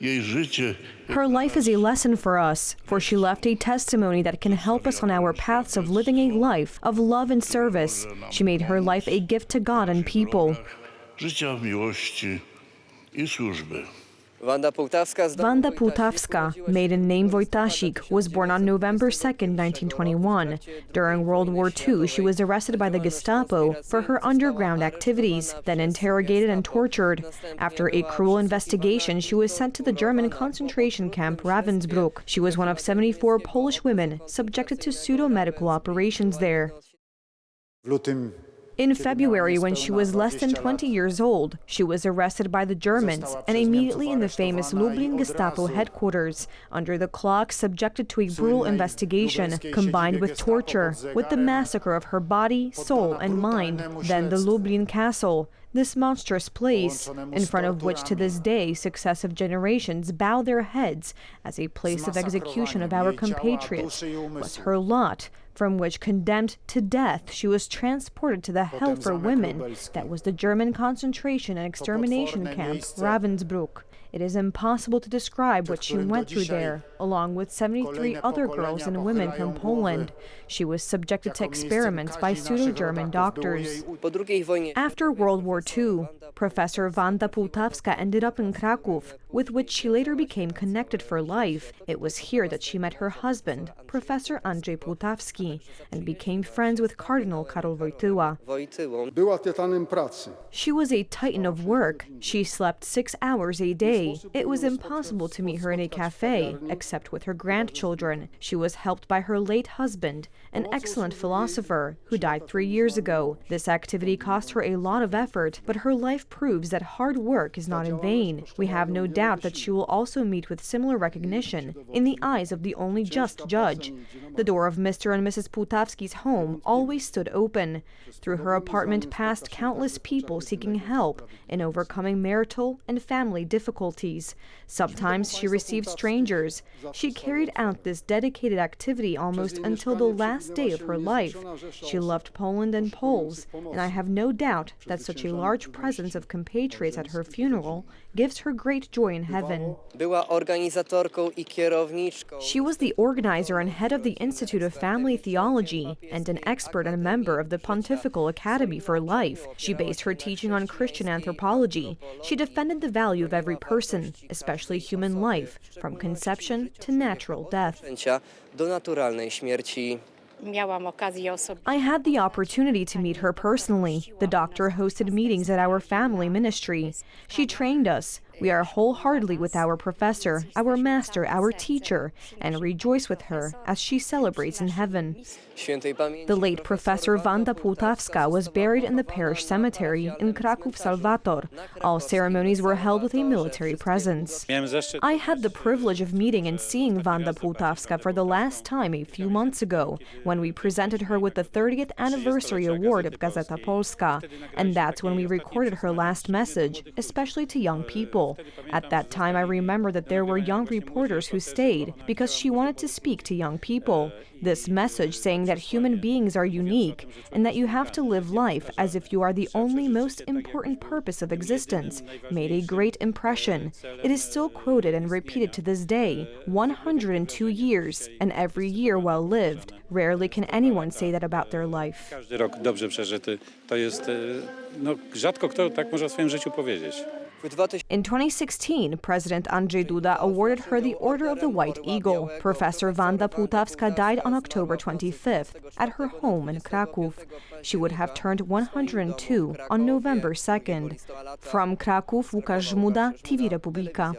Her life is a lesson for us, for she left a testimony that can help us on our paths of living a life of love and service. She made her life a gift to God and people. Wanda Półtawska, maiden name Wojtasik, was born on November 2, 1921. During World War II, she was arrested by the Gestapo for her underground activities, then interrogated and tortured. After a cruel investigation, she was sent to the German concentration camp Ravensbrück. She was one of 74 Polish women subjected to pseudo-medical operations there. In February, when she was less than 20 years old, she was arrested by the Germans and immediately in the famous Lublin Gestapo headquarters, under the clock subjected to a brutal investigation, combined with torture, with the massacre of her body, soul and mind, then the Lublin Castle. This monstrous place, in front of which to this day successive generations bow their heads as a place of execution of our compatriots, was her lot, from which, condemned to death, she was transported to the hell for women that was the German concentration and extermination camp Ravensbrück. It is impossible to describe what she went through there, along with 73 other girls and women from Poland. She was subjected to experiments by pseudo-German doctors. After World War II, Professor Wanda Półtawska ended up in Kraków, with which she later became connected for life. It was here that she met her husband, Professor Andrzej Półtawski, and became friends with Cardinal Karol Wojtyła. She was a titan of work. She slept 6 hours a day. It was impossible to meet her in a cafe, except with her grandchildren. She was helped by her late husband, an excellent philosopher, who died 3 years ago. This activity cost her a lot of effort, but her life proves that hard work is not in vain. We have no doubt that she will also meet with similar recognition in the eyes of the only just judge. The door of Mr. and Mrs. Półtawski's home always stood open. Through her apartment passed countless people seeking help in overcoming marital and family difficulties. Sometimes she received strangers. She carried out this dedicated activity almost until the last day of her life. She loved Poland and Poles, and I have no doubt that such a large presence of compatriots at her funeral gives her great joy in heaven. She was the organizer and head of the Institute of Family Theology and an expert and member of the Pontifical Academy for Life. She based her teaching on Christian anthropology. She defended the value of every person, especially human life, from conception to natural death. I had the opportunity to meet her personally. The doctor hosted meetings at our family ministry. She trained us. We are wholeheartedly with our professor, our master, our teacher, and rejoice with her as she celebrates in heaven. The late Professor Wanda Półtawska was buried in the parish cemetery in Kraków Salvator. All ceremonies were held with a military presence. I had the privilege of meeting and seeing Wanda Półtawska for the last time a few months ago, when we presented her with the 30th anniversary award of Gazeta Polska, and that's when we recorded her last message, especially to young people. At that time, I remember that there were young reporters who stayed because she wanted to speak to young people. This message saying that human beings are unique and that you have to live life as if you are the only most important purpose of existence made a great impression. It is still quoted and repeated to this day, 102 years, and every year well lived. Rarely can anyone say that about their life. Każdy rok dobrze przeżyty, to jest, rzadko kto tak może o swoim życiu powiedzieć. In 2016, President Andrzej Duda awarded her the Order of the White Eagle. Professor Wanda Półtawska died on October 25th at her home in Kraków. She would have turned 102 on November 2nd. From Kraków, Łukasz Żmuda, TV Republika.